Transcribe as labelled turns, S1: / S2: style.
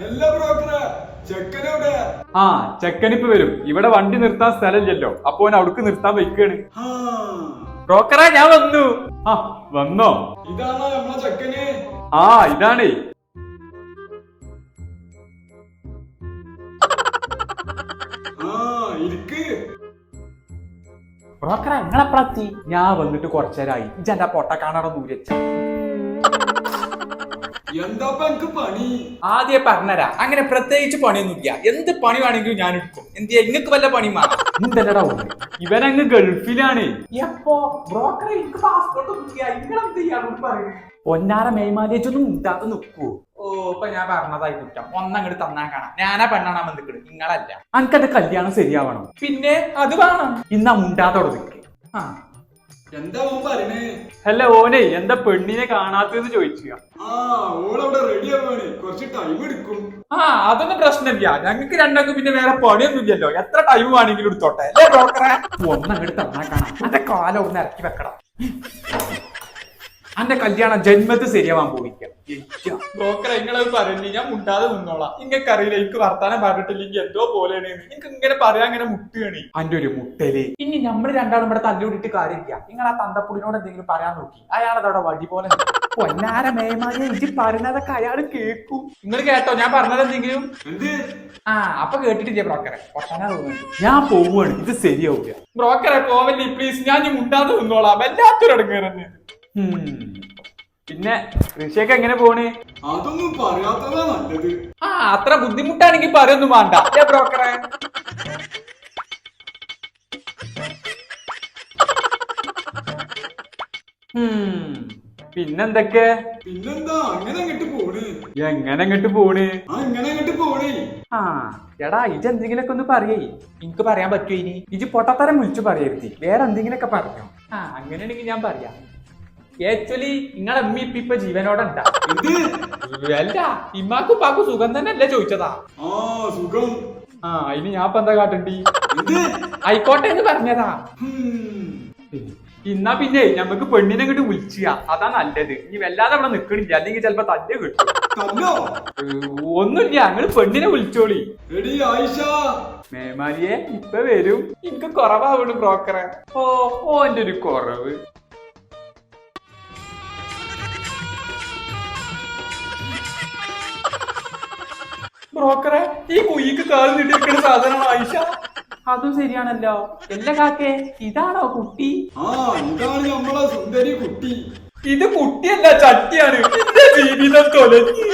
S1: എല്ലാ ബ്രോക്കറെ ചെക്കനെവിടെ?
S2: ആ ചെക്കനിപ്പ് വരും. ഇവിടെ വണ്ടി നിർത്താൻ സ്ഥലമില്ലല്ലോ, അപ്പൊ അവൻ അവിടേക്ക് നിർത്താൻ വെക്കാണ്. ബ്രോക്കറെ ഞാൻ വന്നു. ആ വന്നോ?
S1: ഇതാണോ നമ്മളെ ചെക്കന്?
S2: ആ ഇതാണേ. ബ്രോക്കറെ നിങ്ങളെപ്പഴത്തി? ഞാൻ വന്നിട്ട് കുറച്ചേരായി. ഇജെന്റെ പൊട്ട കാണാറ ദൂരച്ച.
S1: എന്താ എനിക്ക് പണി?
S3: ആദ്യം പറഞ്ഞരാ, അങ്ങനെ പ്രത്യേകിച്ച് പണിയൊന്നുമില്ല. എന്ത് പണി വേണമെങ്കിലും ഞാൻ എടുക്കും. എന്തിയാ ഇങ്ങക്ക് വല്ല പണി
S2: എന്തല്ലടാ ഇവനങ്ങ് ഗൾഫിലാണ്.
S3: എപ്പോ? ബ്രോക്കറെ എനിക്ക് പാസ്പോർട്ട് ഒന്നുമില്ല. നിങ്ങളെന്ത് ചെയ്യാനോട് പറയുന്നത്?
S2: പൊന്നാര മേമാലേജൊന്നും ഉണ്ടാതെ നിക്കൂ.
S3: ഓ ഇപ്പൊ ഞാൻ പറഞ്ഞതായി കുറ്റം. ഒന്നങ്ങോട്ട് തന്നാ കാണാം. ഞാനാ പെണ്ണാണാ വന്നിക്കണ്, നിങ്ങളല്ല.
S2: അനക്കെന്റെ കല്യാണം ശരിയാവണം.
S3: പിന്നെ അത് വേണം.
S2: ഇന്നാ മുണ്ടാത്തോടെ നിൽക്ക്.
S3: ആ
S1: എന്താ ഓൻ പറയണേ?
S2: അല്ല ഓനെ എന്താ പെണ്ണിനെ കാണാത്തെന്ന് ചോദിച്ചു.
S1: ഓളവിടെ റെഡി ആവാണ്, കുറച്ച് ടൈം എടുക്കും.
S3: ആ അതൊന്നും പ്രശ്നമില്ല. ഞങ്ങൾക്ക് രണ്ടാക്കും പിന്നെ വേറെ പണിയൊന്നും ഇല്ലല്ലോ. എത്ര ടൈം വേണമെങ്കിലും എടുത്തോട്ടെ അല്ലേ ബ്രോക്കറെ?
S2: ഒന്നങ്ങോട്ട് തന്നാ കാണാം. അന്റെ കാലം ഒന്ന് ഇറക്കി വെക്കണം. അന്റെ കല്യാണം ജന്മത്ത് ശരിയാവാൻ പോയിക്കാം.
S3: ബ്രോക്കറെ നിങ്ങളത് പറയില്ല, ഞാൻ മുണ്ടാതെ നിന്നോളാം. നിങ്ങൾക്ക് അറിയില്ല, എനിക്ക് വർത്താനം പറഞ്ഞിട്ടില്ലെങ്കിൽ എന്തോ പോലെയാണ്. നിങ്ങൾക്ക് ഇങ്ങനെ പറയാൻ ഇങ്ങനെ മുട്ടുകയാണ്.
S2: അന്റെ ഒരു മുട്ടല്.
S3: ഇനി നമ്മൾ രണ്ടാളും ഇവിടെ തല്ലുകൂടിയിട്ട് കാര്യമില്ല. നിങ്ങൾ ആ തന്തപ്പുടിനോട് എന്തെങ്കിലും പറയാൻ നോക്കി. അയാളതവിടെ വടി പോലെ.
S2: പൊന്നാര മേമാനെ ഇജ്ജ് പറഞ്ഞതൊക്കെ അയാള് കേൾക്കും.
S3: നിങ്ങൾ കേട്ടോ ഞാൻ പറഞ്ഞത് എന്തെങ്കിലും?
S1: എന്ത്?
S3: ആ അപ്പൊ കേട്ടിട്ടില്ലേ ബ്രോക്കറെ? പൊട്ടാനാ തോന്നുന്നു.
S2: ഞാൻ പോവാണ്, ഇത് ശരിയാവില്ല.
S3: ബ്രോക്കറെ പോവല്ലേ പ്ലീസ്. ഞാൻ ഇനി മുണ്ടാതെ നിന്നോളാം. വല്ലാത്തൊരടങ്ങേറന്നെ.
S2: പിന്നെ കൃഷിയൊക്കെ എങ്ങനെ പോണ്?
S1: അതൊന്നും പറയാത്തതാ നല്ലത്.
S3: ആ അത്ര ബുദ്ധിമുട്ടാണെങ്കിൽ പറയൊന്നും വേണ്ട ബ്രോക്കറെ.
S2: പിന്നെന്തൊക്കെ?
S1: പിന്നെന്താ അങ്ങനെ അങ്ങോട്ട് പോണ്.
S2: എങ്ങനെ അങ്ങോട്ട് പോണ്?
S1: അങ്ങനെ അങ്ങോട്ട് പോണേ.
S2: ആ എടാ ഇജ് എന്തെങ്കിലൊക്കെ ഒന്ന് പറയേ.
S3: എനിക്ക് പറയാൻ പറ്റുമോ ഇനി?
S2: ഇജ് പൊട്ടത്തരം വിളിച്ചു പറയരുത്. വേറെ എന്തെങ്കിലൊക്കെ പറഞ്ഞോ.
S3: ആ അങ്ങനെയാണെങ്കിൽ ഞാൻ പറയാം. ആക്ച്വലി നിങ്ങളെ അമ്മ ഇപ്പൊ ജീവനോടെ ഉണ്ടാ? അല്ല ഇമ്മാക്കും ഉപ്പാക്കും സുഖം തന്നെ അല്ലേ ചോദിച്ചതാ?
S1: സുഖം.
S2: ആ ഇനി ഞാൻ ഇപ്പൊ എന്താ കാട്ടണ്ടി?
S3: ആയിക്കോട്ടെ എന്ന് പറഞ്ഞതാ.
S2: ഇന്നാ പിന്നെ ഞമ്മക്ക് പെണ്ണിനെ അങ്ങോട്ട് വിളിച്ചാ അതാ നല്ലത്. ഇനി വല്ലാതെ അവിടെ നിക്കണില്ല, അല്ലെങ്കിൽ ചിലപ്പോ തല്ല് കിട്ടും. ഒന്നുമില്ല, ഞങ്ങള് പെണ്ണിനെ വിളിച്ചോളി. മേമാരിയെ ഇപ്പൊ വരും.
S3: എനിക്ക് കുറവാവണ് ബ്രോക്കറെ.
S2: ഓന്റെ ഒരു കുറവ്.
S3: ബ്രോക്കറെ ഈ കുയ്ക്ക് കാല് നീട്ടിരിക്കുന്ന സാധനമാണ് ആയിഷ.
S2: അതും ശരിയാണല്ലോ. എല്ലാ കാക്കേ ഇതാണോ കുട്ടി?
S1: ഇതാണ് നമ്മളെ സുന്ദരി കുട്ടി.
S3: ഇത് കുട്ടിയല്ല, ചട്ടിയാണ്. എന്റെ ജീവിതം തൊലഞ്ഞു.